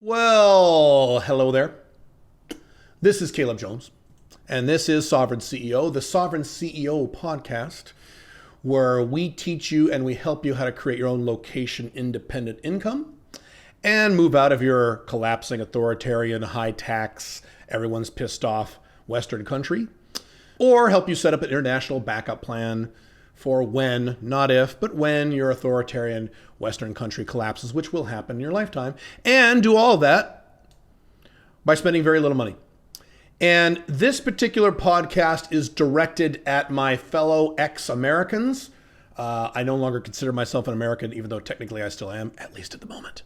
Well, hello there. This is Caleb Jones, and this is Sovereign CEO, the Sovereign CEO podcast, where we teach you and we help you how to create your own location-independent income and move out of your collapsing, authoritarian, high-tax, everyone's pissed off Western country, or help you set up an international backup plan for when, not if, but when your authoritarian Western country collapses, which will happen in your lifetime, and do all of that by spending very little money. And this particular podcast is directed at my fellow ex-Americans. I no longer consider myself an American, even though technically I still am, at least at the moment.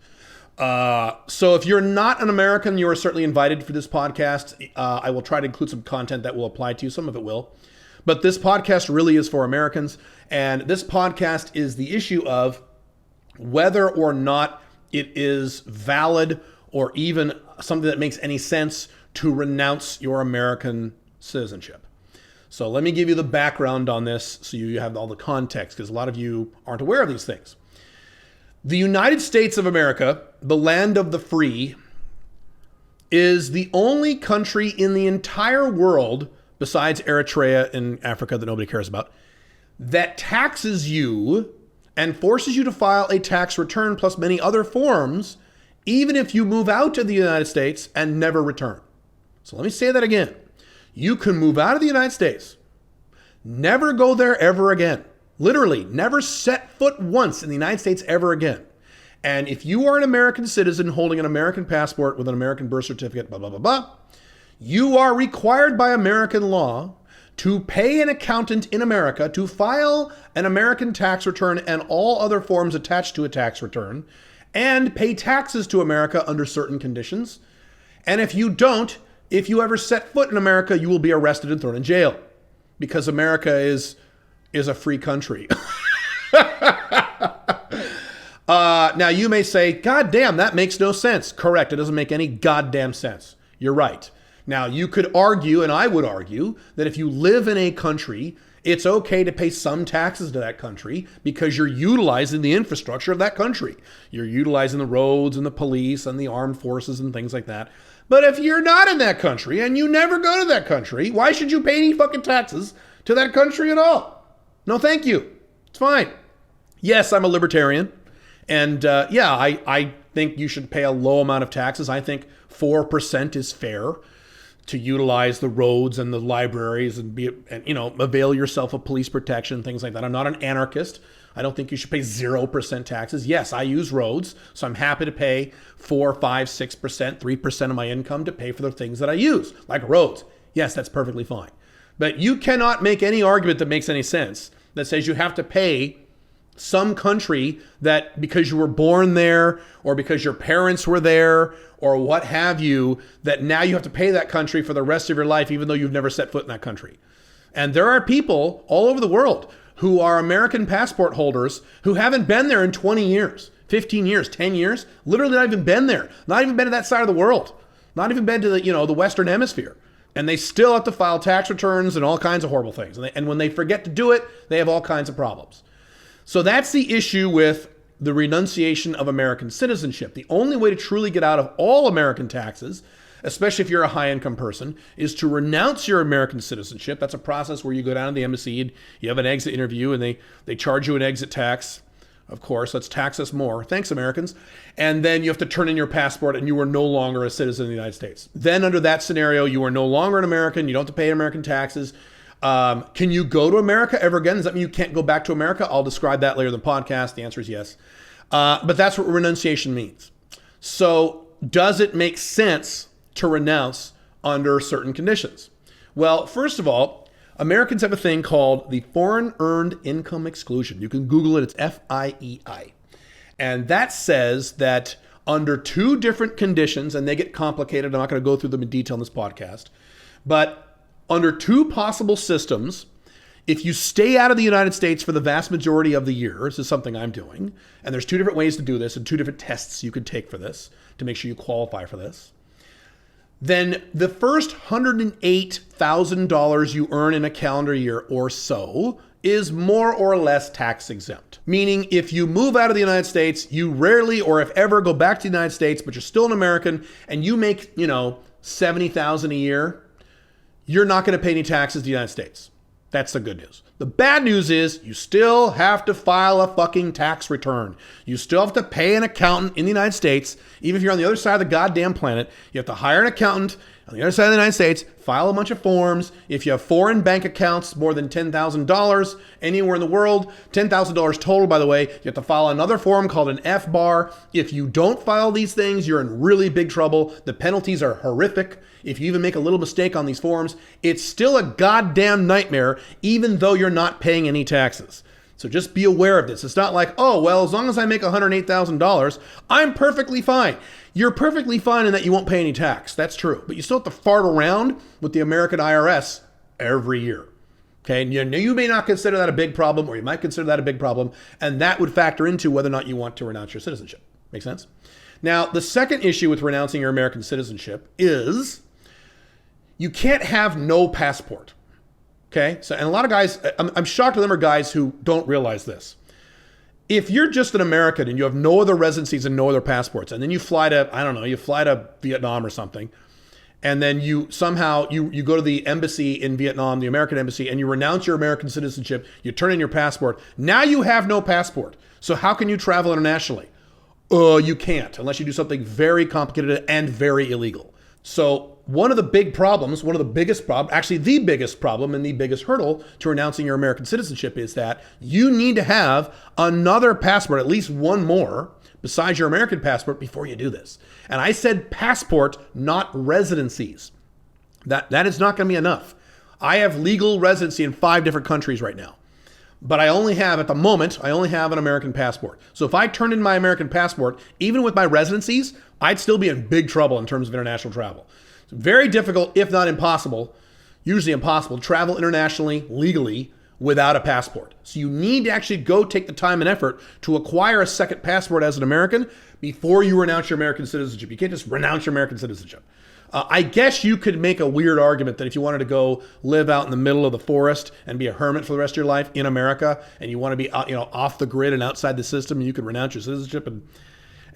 So if you're not an American, you are certainly invited for this podcast. I will try to include some content that will apply to you. Some of it will. But this podcast really is for Americans. And this podcast is the issue of whether or not it is valid or even something that makes any sense to renounce your American citizenship. So let me give you the background on this so you have all the context, because a lot of you aren't aware of these things. The United States of America, the land of the free, is the only country in the entire world, besides Eritrea in Africa that nobody cares about, that taxes you and forces you to file a tax return plus many other forms, even if you move out of the United States and never return. So let me say that again. You can move out of the United States, never go there ever again. Literally, never set foot once in the United States ever again. And if you are an American citizen holding an American passport with an American birth certificate, blah, blah, blah, blah, you are required by American law to pay an accountant in America to file an American tax return and all other forms attached to a tax return and pay taxes to America under certain conditions. And if you don't, if you ever set foot in America, you will be arrested and thrown in jail because America is a free country. Now you may say, God damn, that makes no sense. Correct. It doesn't make any goddamn sense. You're right. Now, you could argue, and I would argue, that if you live in a country, it's okay to pay some taxes to that country because you're utilizing the infrastructure of that country. You're utilizing the roads and the police and the armed forces and things like that. But if you're not in that country and you never go to that country, why should you pay any fucking taxes to that country at all? No, thank you. It's fine. Yes, I'm a libertarian. And I think you should pay a low amount of taxes. I think 4% is fair to utilize the roads and the libraries and avail yourself of police protection, things like that. I'm not an anarchist. I don't think you should pay 0% taxes. Yes, I use roads, so I'm happy to pay 4, 5, 6%, 3% of my income to pay for the things that I use, like roads. Yes, that's perfectly fine. But you cannot make any argument that makes any sense that says you have to pay some country that because you were born there or because your parents were there or what have you, that now you have to pay that country for the rest of your life, even though you've never set foot in that country. And there are people all over the world who are American passport holders who haven't been there in 20 years, 15 years, 10 years, literally not even been there, not even been to that side of the world, not even been to the Western Hemisphere. And they still have to file tax returns and all kinds of horrible things. And when they forget to do it, they have all kinds of problems. So that's the issue with the renunciation of American citizenship. The only way to truly get out of all American taxes, especially if you're a high-income person, is to renounce your American citizenship. That's a process where you go down to the embassy and you have an exit interview and they charge you an exit tax. Of course, let's tax us more. Thanks, Americans. And then you have to turn in your passport and you are no longer a citizen of the United States. Then under that scenario, you are no longer an American. You don't have to pay American taxes. Can you go to America ever again? Does that mean you can't go back to America? I'll describe that later in the podcast. The answer is yes. But that's what renunciation means. So does it make sense to renounce under certain conditions? Well, first of all, Americans have a thing called the Foreign Earned Income Exclusion. You can Google it. It's FEIE. And that says that under two different conditions, and they get complicated. I'm not going to go through them in detail in this podcast, but under two possible systems, if you stay out of the United States for the vast majority of the year, this is something I'm doing, and there's two different ways to do this and two different tests you could take for this to make sure you qualify for this, then the first $108,000 you earn in a calendar year or so is more or less tax exempt. Meaning if you move out of the United States, you rarely or if ever go back to the United States, but you're still an American and you make, $70,000 a year, you're not going to pay any taxes to the United States. That's the good news. The bad news is you still have to file a fucking tax return. You still have to pay an accountant in the United States. Even if you're on the other side of the goddamn planet, you have to hire an accountant on the other side of the United States, file a bunch of forms. If you have foreign bank accounts, more than $10,000 anywhere in the world, $10,000 total, by the way, you have to file another form called an F-bar. If you don't file these things, you're in really big trouble. The penalties are horrific. If you even make a little mistake on these forms, it's still a goddamn nightmare, even though you're not paying any taxes. So just be aware of this. It's not like, oh, well, as long as I make $108,000, I'm perfectly fine. You're perfectly fine in that you won't pay any tax. That's true. But you still have to fart around with the American IRS every year. Okay, and you may not consider that a big problem, or you might consider that a big problem, and that would factor into whether or not you want to renounce your citizenship. Make sense? Now, the second issue with renouncing your American citizenship is you can't have no passport. Okay, so and a lot of guys, I'm shocked that there are guys who don't realize this. If you're just an American and you have no other residencies and no other passports, and then you fly to, you fly to Vietnam or something, and then you somehow, you go to the embassy in Vietnam, the American embassy, and you renounce your American citizenship, you turn in your passport, now you have no passport. So how can you travel internationally? You can't, unless you do something very complicated and very illegal. So one of the big problems, one of the biggest problem, actually the biggest problem and the biggest hurdle to renouncing your American citizenship is that you need to have another passport, at least one more, besides your American passport before you do this. And I said passport, not residencies. That is not going to be enough. I have legal residency in 5 different countries right now. But at the moment, I only have an American passport. So if I turned in my American passport, even with my residencies, I'd still be in big trouble in terms of international travel. It's very difficult, if not impossible, usually impossible, to travel internationally legally without a passport. So you need to actually go take the time and effort to acquire a second passport as an American before you renounce your American citizenship. You can't just renounce your American citizenship. I guess you could make a weird argument that if you wanted to go live out in the middle of the forest and be a hermit for the rest of your life in America, and you want to be off the grid and outside the system, you could renounce your citizenship and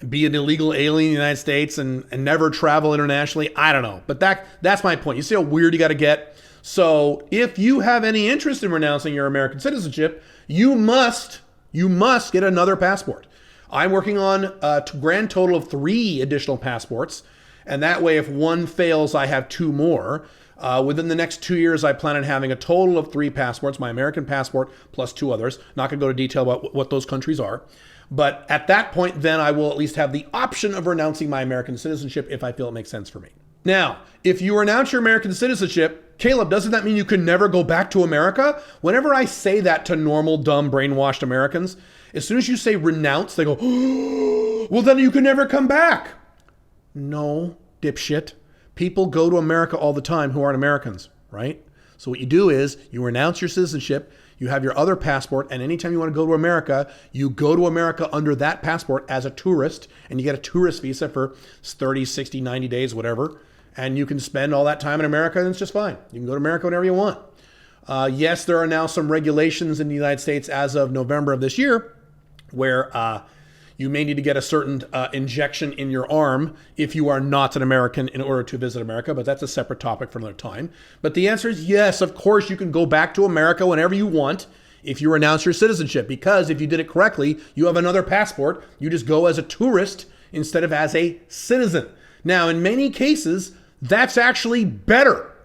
be an illegal alien in the United States and never travel internationally. I don't know. But that's my point. You see how weird you got to get? So if you have any interest in renouncing your American citizenship, you must get another passport. I'm working on a grand total of 3 additional passports. And that way, if one fails, I have 2 more. Within the next 2 years, I plan on having a total of 3 passports, my American passport plus 2 others. Not going to go to detail about what those countries are. But at that point, then I will at least have the option of renouncing my American citizenship if I feel it makes sense for me. Now, if you renounce your American citizenship, Caleb, doesn't that mean you can never go back to America? Whenever I say that to normal, dumb, brainwashed Americans, as soon as you say renounce, they go, oh, well, then you can never come back. No, dipshit. People go to America all the time who aren't Americans, right? So what you do is you renounce your citizenship, you have your other passport, and anytime you want to go to America, you go to America under that passport as a tourist, and you get a tourist visa for 30, 60, 90 days, whatever, and you can spend all that time in America, and it's just fine. You can go to America whenever you want. Yes, there are now some regulations in the United States as of November of this year where you may need to get a certain injection in your arm if you are not an American in order to visit America, but that's a separate topic for another time. But the answer is yes, of course you can go back to America whenever you want if you renounce your citizenship, because if you did it correctly, you have another passport. You just go as a tourist instead of as a citizen. Now, in many cases, that's actually better.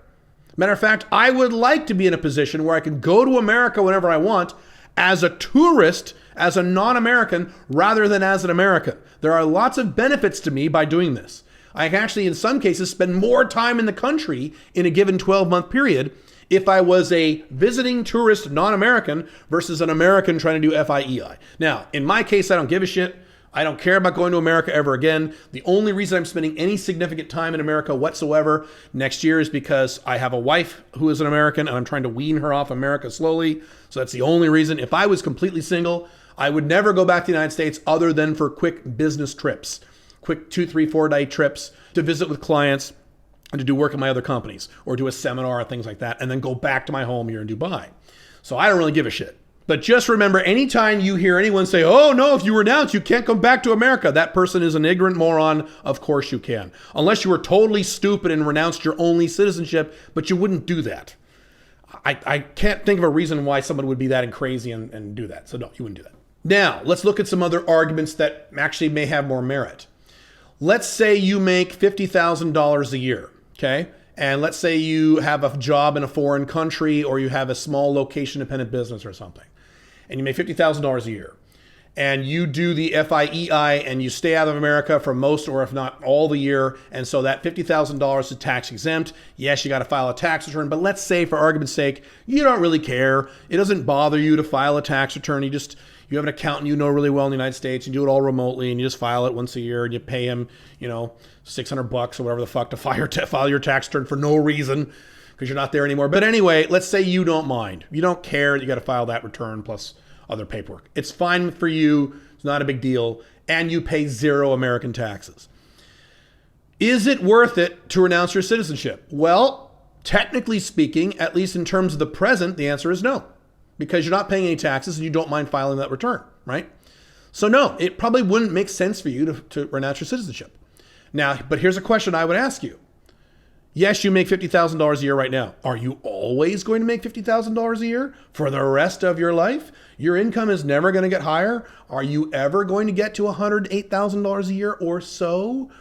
Matter of fact, I would like to be in a position where I can go to America whenever I want as a tourist, as a non-American, rather than as an American. There are lots of benefits to me by doing this. I can actually, in some cases, spend more time in the country in a given 12-month period if I was a visiting tourist non-American versus an American trying to do FEIE. Now, in my case, I don't give a shit. I don't care about going to America ever again. The only reason I'm spending any significant time in America whatsoever next year is because I have a wife who is an American and I'm trying to wean her off America slowly. So that's the only reason. If I was completely single, I would never go back to the United States other than for quick business trips, quick 2, 3, 4-day trips to visit with clients and to do work at my other companies or do a seminar or things like that, and then go back to my home here in Dubai. So I don't really give a shit. But just remember, anytime you hear anyone say, oh no, if you renounce, you can't come back to America, that person is an ignorant moron. Of course you can. Unless you were totally stupid and renounced your only citizenship, but you wouldn't do that. I can't think of a reason why someone would be that crazy and do that. So no, you wouldn't do that. Now, let's look at some other arguments that actually may have more merit. Let's say you make $50,000 a year, okay? And let's say you have a job in a foreign country, or you have a small location-dependent business or something, and you make $50,000 a year. And you do the FEIE and you stay out of America for most, or if not all, the year. And so that $50,000 is tax exempt. Yes, you got to file a tax return, but let's say for argument's sake, you don't really care. It doesn't bother you to file a tax return. You have an accountant you know really well in the United States. You do it all remotely, and you just file it once a year, and you pay him, $600 or whatever the fuck to file your tax return for no reason because you're not there anymore. But anyway, let's say you don't mind. You don't care that you got to file that return plus other paperwork. It's fine for you. It's not a big deal. And you pay zero American taxes. Is it worth it to renounce your citizenship? Well, technically speaking, at least in terms of the present, the answer is no, because you're not paying any taxes and you don't mind filing that return, right? So no, it probably wouldn't make sense for you to renounce your citizenship. Now, but here's a question I would ask you. Yes, you make $50,000 a year right now. Are you always going to make $50,000 a year for the rest of your life? Your income is never going to get higher. Are you ever going to get to $108,000 a year or so?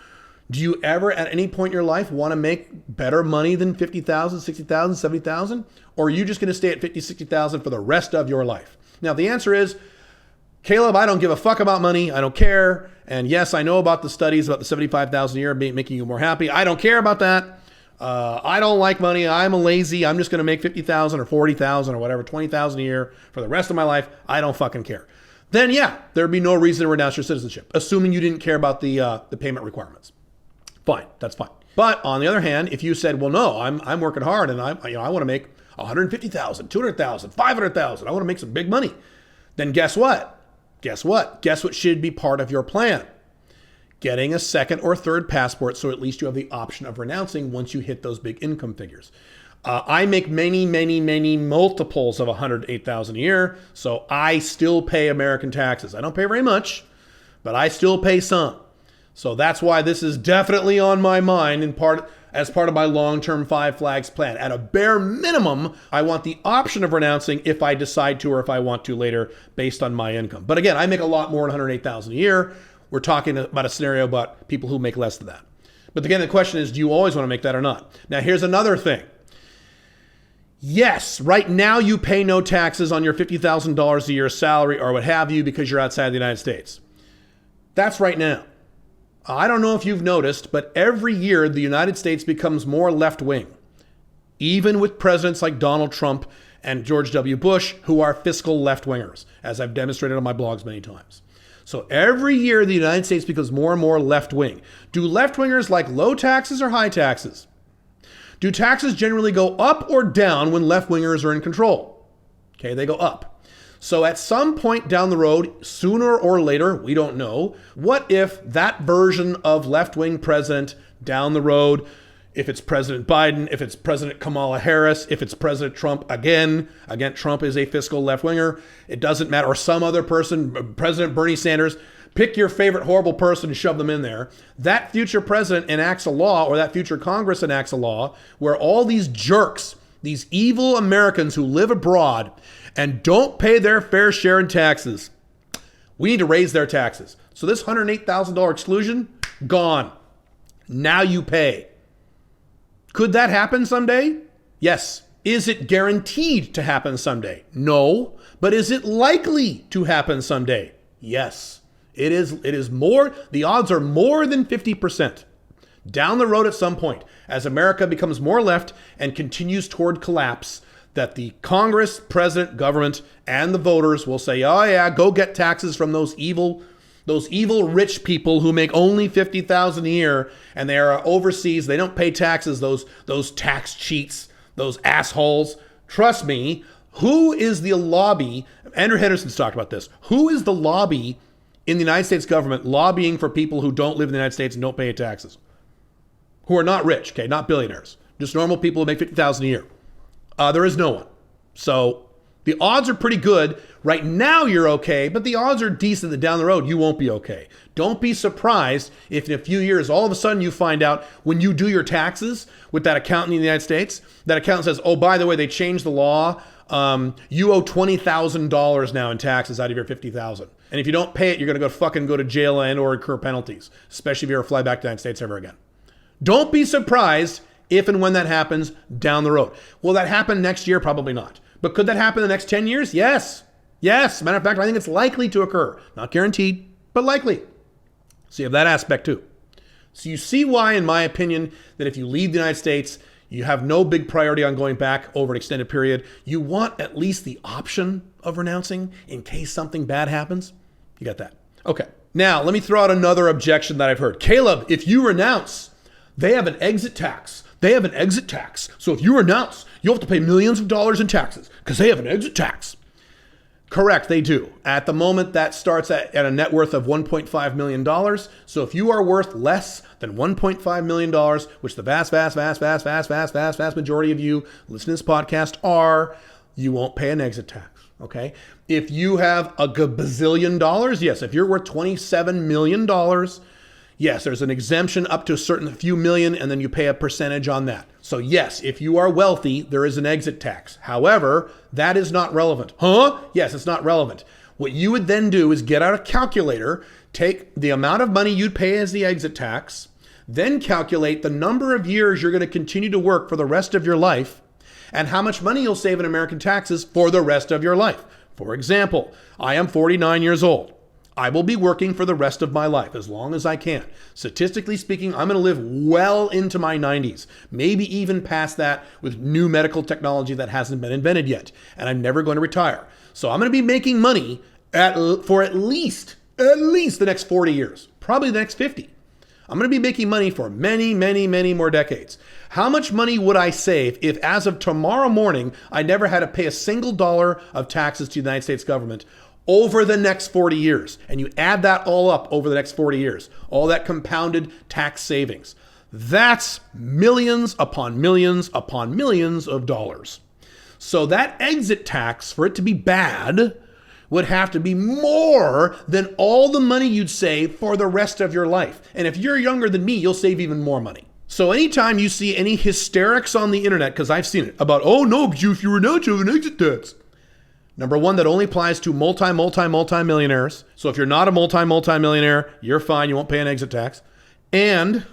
Do you ever at any point in your life want to make better money than $50,000, $60,000, $70,000? Or are you just going to stay at $50,000, $60,000 for the rest of your life? Now, the answer is, Caleb, I don't give a fuck about money. I don't care. And yes, I know about the studies about the $75,000 a year making you more happy. I don't care about that. I don't like money. I'm lazy. I'm just going to make $50,000 or $40,000 or whatever, $20,000 a year for the rest of my life. I don't fucking care. Then yeah, there'd be no reason to renounce your citizenship, assuming you didn't care about the payment requirements. Fine, that's fine. But on the other hand, if you said, well, no, I'm working hard and I want to make $150,000, $200,000, $500,000. I want to make some big money. Then guess what? Guess what should be part of your plan? Getting a second or third passport, so at least you have the option of renouncing once you hit those big income figures. I make many multiples of $108,000 a year, so I still pay American taxes. I don't pay very much, but I still pay some. So that's why this is definitely on my mind as part of my long-term 5 flags plan. At a bare minimum, I want the option of renouncing if I decide to or if I want to later based on my income. But again, I make a lot more than $108,000 a year. We're talking about a scenario about people who make less than that. But again, the question is, do you always want to make that or not? Now, here's another thing. Yes, right now you pay no taxes on your $50,000 a year salary or what have you because you're outside the United States. That's right now. I don't know if you've noticed, but every year the United States becomes more left-wing, even with presidents like Donald Trump and George W. Bush, who are fiscal left-wingers, as I've demonstrated on my blogs many times. So every year the United States becomes more and more left-wing. Do left-wingers like low taxes or high taxes? Do taxes generally go up or down when left-wingers are in control? Okay, they go up. So at some point down the road, sooner or later, we don't know, what if that version of left-wing president down the road, if it's President Biden, if it's President Kamala Harris, if it's President Trump again, Trump is a fiscal left-winger, it doesn't matter, or some other person, President Bernie Sanders, pick your favorite horrible person and shove them in there. That future president enacts a law, or that future Congress enacts a law, where all these jerks, these evil Americans who live abroad and don't pay their fair share in taxes, we need to raise their taxes. So this $108,000 exclusion, gone. Now you pay. Could that happen someday? Yes. Is it guaranteed to happen someday? No. But is it likely to happen someday? Yes. It is more, the odds are more than 50%. Down the road at some point, as America becomes more left and continues toward collapse, that the Congress, president, government, and the voters will say, oh yeah, go get taxes from those evil rich people who make only $50,000 a year and they are overseas. They don't pay taxes, those tax cheats, those assholes. Trust me, who is the lobby? Andrew Henderson's talked about this. Who is the lobby in the United States government lobbying for people who don't live in the United States and don't pay taxes? Who are not rich, okay, not billionaires. Just normal people who make $50,000 a year. There is no one. So the odds are pretty good. Right now you're okay, but the odds are decent that down the road you won't be okay. Don't be surprised if in a few years all of a sudden you find out when you do your taxes with that accountant in the United States, that accountant says, oh, by the way, they changed the law. You owe $20,000 now in taxes out of your $50,000. And if you don't pay it, you're going to go to jail and or incur penalties, especially if you ever fly back to the United States ever again. Don't be surprised if and when that happens down the road. Will that happen next year? Probably not. But could that happen in the next 10 years? Yes. Yes. Matter of fact, I think it's likely to occur. Not guaranteed, but likely. So you have that aspect too. So you see why, in my opinion, that if you leave the United States, you have no big priority on going back over an extended period. You want at least the option of renouncing in case something bad happens. You got that. Okay. Now, let me throw out another objection that I've heard. Caleb, if you renounce, they have an exit tax. They have an exit tax. So if you renounce, you'll have to pay millions of dollars in taxes because they have an exit tax. Correct, they do. At the moment, that starts at a net worth of $1.5 million. So if you are worth less than $1.5 million, which the vast majority of you listening to this podcast are, you won't pay an exit tax, okay? If you have a gazillion dollars, yes. If you're worth $27 million, yes, there's an exemption up to a certain few million, and then you pay a percentage on that. So yes, if you are wealthy, there is an exit tax. However, that is not relevant. Huh? Yes, it's not relevant. What you would then do is get out a calculator, take the amount of money you'd pay as the exit tax, then calculate the number of years you're going to continue to work for the rest of your life, and how much money you'll save in American taxes for the rest of your life. For example, I am 49 years old. I will be working for the rest of my life as long as I can. Statistically speaking, I'm going to live well into my 90s, maybe even past that with new medical technology that hasn't been invented yet. And I'm never going to retire. So I'm going to be making money for at least the next 40 years, probably the next 50. I'm going to be making money for many, many, many more decades. How much money would I save if as of tomorrow morning, I never had to pay a single dollar of taxes to the United States government over the next 40 years? And you add that all up over the next 40 years, all that compounded tax savings. That's millions upon millions upon millions of dollars. So that exit tax, for it to be bad, would have to be more than all the money you'd save for the rest of your life. And if you're younger than me, you'll save even more money. So anytime you see any hysterics on the internet, because I've seen it, about, oh no, but if you renounce, you have an exit tax. Number one, that only applies to multi-millionaires. So if you're not a multi-millionaire, you're fine. You won't pay an exit tax. And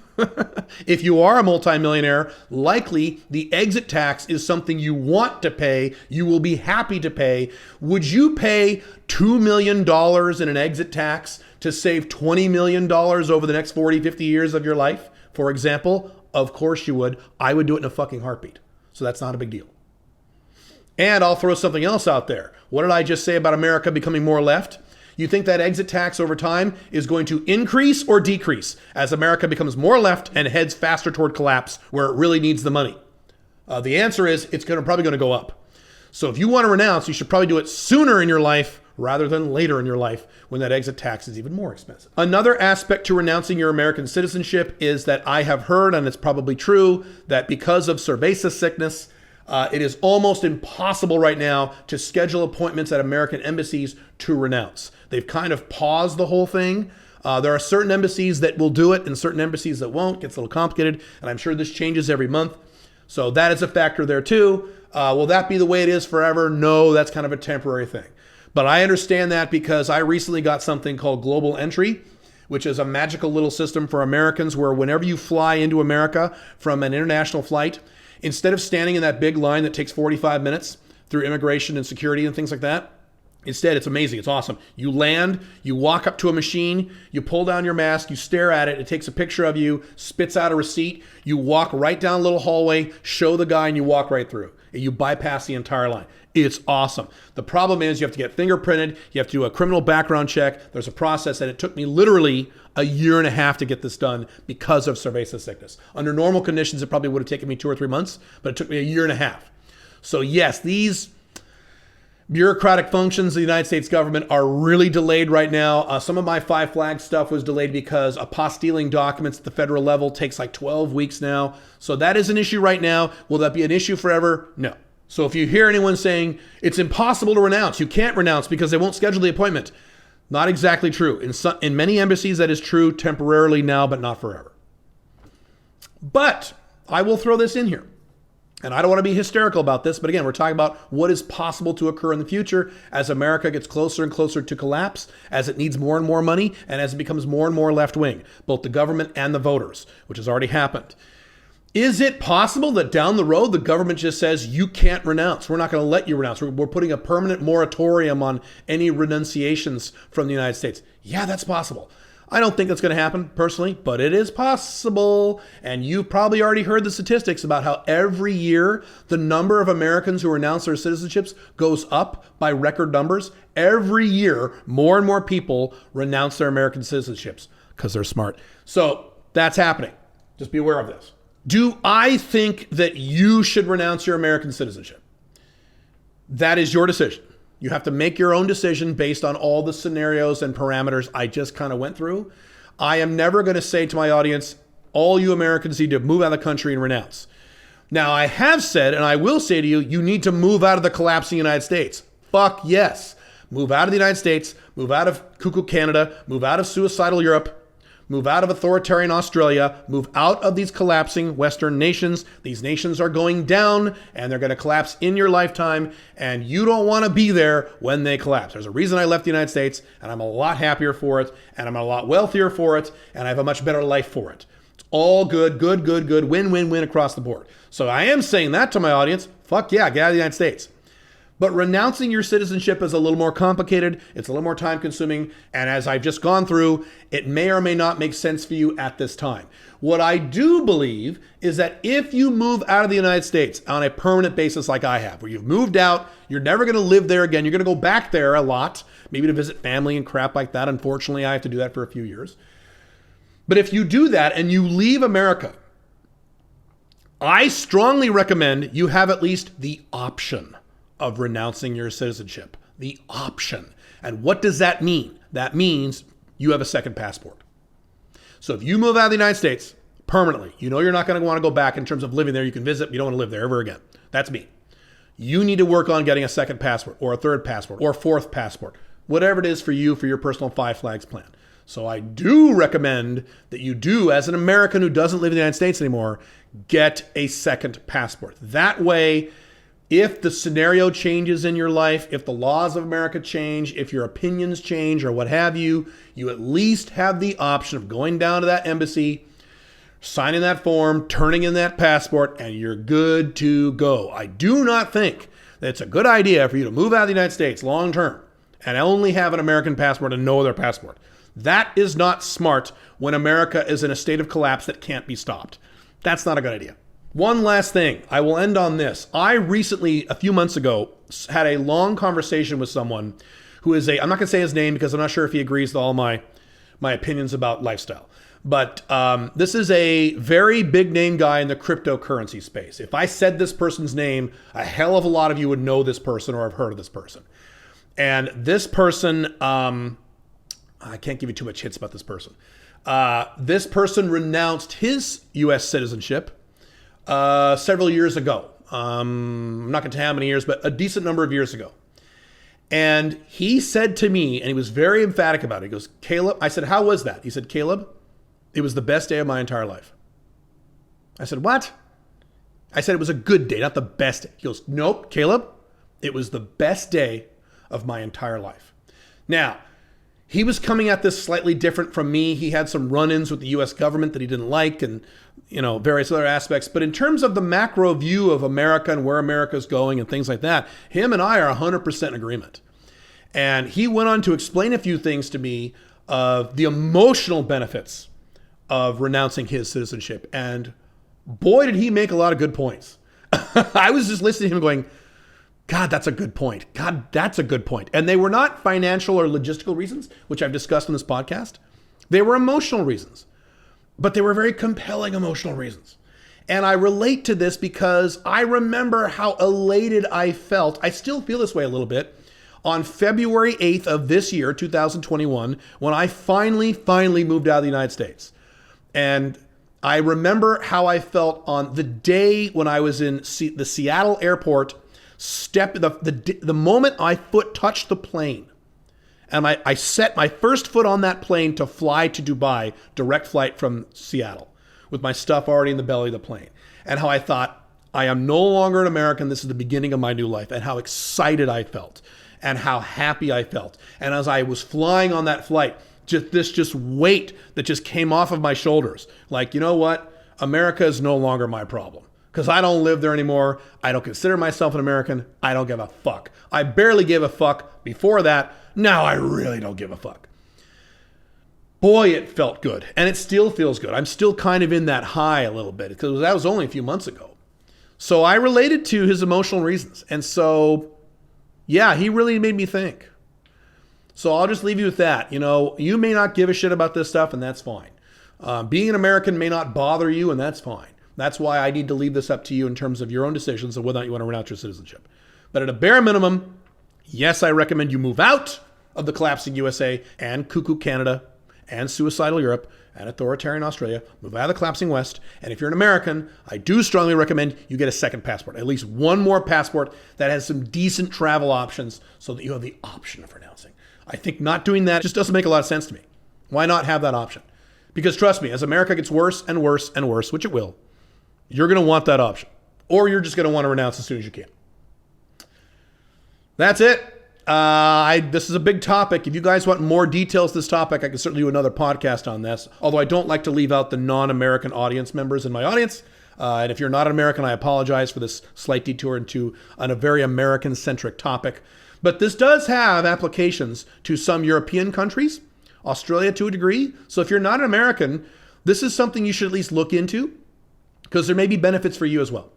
if you are a multi-millionaire, likely the exit tax is something you want to pay. You will be happy to pay. Would you pay $2 million in an exit tax to save $20 million over the next 40, 50 years of your life? For example, of course you would. I would do it in a fucking heartbeat. So that's not a big deal. And I'll throw something else out there. What did I just say about America becoming more left? You think that exit tax over time is going to increase or decrease as America becomes more left and heads faster toward collapse where it really needs the money? The answer is it's probably going to go up. So if you want to renounce, you should probably do it sooner in your life rather than later in your life when that exit tax is even more expensive. Another aspect to renouncing your American citizenship is that I have heard, and it's probably true, that because of cerveza sickness, it is almost impossible right now to schedule appointments at American embassies to renounce. They've kind of paused the whole thing. There are certain embassies that will do it and certain embassies that won't. It gets a little complicated, and I'm sure this changes every month. So that is a factor there too. Will that be the way it is forever? No, that's kind of a temporary thing. But I understand that because I recently got something called Global Entry, which is a magical little system for Americans where whenever you fly into America from an international flight, instead of standing in that big line that takes 45 minutes through immigration and security and things like that, instead, it's amazing. It's awesome. You land, you walk up to a machine, you pull down your mask, you stare at it, it takes a picture of you, spits out a receipt, you walk right down a little hallway, show the guy, and you walk right through. And you bypass the entire line. It's awesome. The problem is you have to get fingerprinted, you have to do a criminal background check. There's a process, and it took me literally a year and a half to get this done because of cerveza sickness. Under normal conditions, it probably would have taken me 2 or 3 months, but it took me a year and a half. So yes, these bureaucratic functions of the United States government are really delayed right now. Some of my 5 flag stuff was delayed because apostilling documents at the federal level takes like 12 weeks now. So that is an issue right now. Will that be an issue forever? No. So if you hear anyone saying it's impossible to renounce, you can't renounce because they won't schedule the appointment, not exactly true. In many embassies, that is true temporarily now, but not forever. But I will throw this in here. And I don't want to be hysterical about this, but again, we're talking about what is possible to occur in the future as America gets closer and closer to collapse, as it needs more and more money, and as it becomes more and more left-wing, both the government and the voters, which has already happened. Is it possible that down the road, the government just says, you can't renounce? We're not going to let you renounce. We're putting a permanent moratorium on any renunciations from the United States. Yeah, that's possible. I don't think that's going to happen personally, but it is possible. And you've probably already heard the statistics about how every year the number of Americans who renounce their citizenships goes up by record numbers. Every year, more and more people renounce their American citizenships because they're smart. So that's happening. Just be aware of this. Do I think that you should renounce your American citizenship? That is your decision. You have to make your own decision based on all the scenarios and parameters I just kind of went through. I am never going to say to my audience, all you Americans need to move out of the country and renounce. Now, I have said, and I will say to you, you need to move out of the collapsing United States. Fuck yes. Move out of the United States, move out of cuckoo Canada, move out of suicidal Europe, move out of authoritarian Australia, move out of these collapsing Western nations. These nations are going down and they're going to collapse in your lifetime, and you don't want to be there when they collapse. There's a reason I left the United States, and I'm a lot happier for it, and I'm a lot wealthier for it, and I have a much better life for it. It's all good, win-win-win across the board. So I am saying that to my audience. Fuck yeah, get out of the United States. But renouncing your citizenship is a little more complicated. It's a little more time consuming. And as I've just gone through, it may or may not make sense for you at this time. What I do believe is that if you move out of the United States on a permanent basis like I have, where you've moved out, you're never going to live there again. You're going to go back there a lot, maybe to visit family and crap like that. Unfortunately, I have to do that for a few years. But if you do that and you leave America, I strongly recommend you have at least the option of renouncing your citizenship. The option. And what does that mean? That means you have a second passport. So if you move out of the United States permanently, you know you're not going to want to go back in terms of living there. You can visit, but you don't want to live there ever again. That's me. You need to work on getting a second passport or a third passport or a fourth passport, whatever it is for you for your personal 5 flags plan. So I do recommend that you do, as an American who doesn't live in the United States anymore, get a second passport. That way, if the scenario changes in your life, if the laws of America change, if your opinions change or what have you, you at least have the option of going down to that embassy, signing that form, turning in that passport, and you're good to go. I do not think that it's a good idea for you to move out of the United States long term and only have an American passport and no other passport. That is not smart when America is in a state of collapse that can't be stopped. That's not a good idea. One last thing. I will end on this. I recently, a few months ago, had a long conversation with someone who is I'm not going to say his name because I'm not sure if he agrees with all my opinions about lifestyle. But this is a very big name guy in the cryptocurrency space. If I said this person's name, a hell of a lot of you would know this person or have heard of this person. And this person, I can't give you too much hits about this person. This person renounced his U.S. citizenship several years ago. I'm not going to tell you how many years, but a decent number of years ago. And he said to me, and he was very emphatic about it. He goes, Caleb, I said, how was that? He said, Caleb, it was the best day of my entire life. I said, what? I said, it was a good day, not the best day. He goes, nope, Caleb, it was the best day of my entire life. Now, he was coming at this slightly different from me. He had some run-ins with the U.S. government that he didn't like and, various other aspects. But in terms of the macro view of America and where America's going and things like that, him and I are 100% in agreement. And he went on to explain a few things to me of the emotional benefits of renouncing his citizenship. And boy, did he make a lot of good points. I was just listening to him going, God, that's a good point. God, that's a good point. And they were not financial or logistical reasons, which I've discussed in this podcast. They were emotional reasons, but they were very compelling emotional reasons. And I relate to this because I remember how elated I felt. I still feel this way a little bit on February 8th of this year, 2021, when I finally moved out of the United States. And I remember how I felt on the day when I was in the Seattle airport. The moment my foot touched the plane, and I set my first foot on that plane to fly to Dubai, direct flight from Seattle, with my stuff already in the belly of the plane, and how I thought, I am no longer an American. This is the beginning of my new life, and how excited I felt, and how happy I felt. And as I was flying on that flight, just weight that just came off of my shoulders. Like, you know what? America is no longer my problem, because I don't live there anymore. I don't consider myself an American. I don't give a fuck. I barely gave a fuck before that. Now I really don't give a fuck. Boy, it felt good. And it still feels good. I'm still kind of in that high a little bit, because that was only a few months ago. So I related to his emotional reasons. And so, yeah, he really made me think. So I'll just leave you with that. You know, you may not give a shit about this stuff, and that's fine. Being an American may not bother you, and that's fine. That's why I need to leave this up to you in terms of your own decisions of whether or not you want to renounce your citizenship. But at a bare minimum, yes, I recommend you move out of the collapsing USA and cuckoo Canada and suicidal Europe and authoritarian Australia. Move out of the collapsing West. And if you're an American, I do strongly recommend you get a second passport, at least one more passport that has some decent travel options so that you have the option of renouncing. I think not doing that just doesn't make a lot of sense to me. Why not have that option? Because trust me, as America gets worse and worse and worse, which it will, you're going to want that option. Or you're just going to want to renounce as soon as you can. That's it. This is a big topic. If you guys want more details to this topic, I can certainly do another podcast on this. Although I don't like to leave out the non-American audience members in my audience. And if you're not an American, I apologize for this slight detour into a very American-centric topic. But this does have applications to some European countries, Australia to a degree. So if you're not an American, this is something you should at least look into, because there may be benefits for you as well.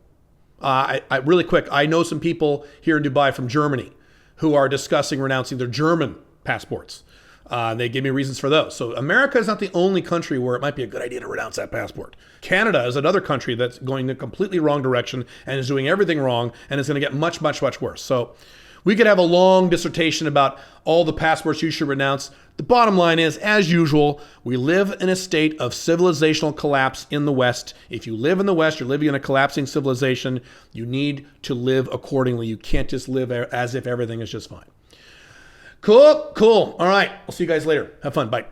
Really quick, I know some people here in Dubai from Germany who are discussing renouncing their German passports. They give me reasons for those. So America is not the only country where it might be a good idea to renounce that passport. Canada is another country that's going the completely wrong direction and is doing everything wrong, and is going to get much, much, much worse. So we could have a long dissertation about all the passports you should renounce. The bottom line is, as usual, we live in a state of civilizational collapse in the West. If you live in the West, you're living in a collapsing civilization. You need to live accordingly. You can't just live as if everything is just fine. Cool. All right. I'll see you guys later. Have fun. Bye.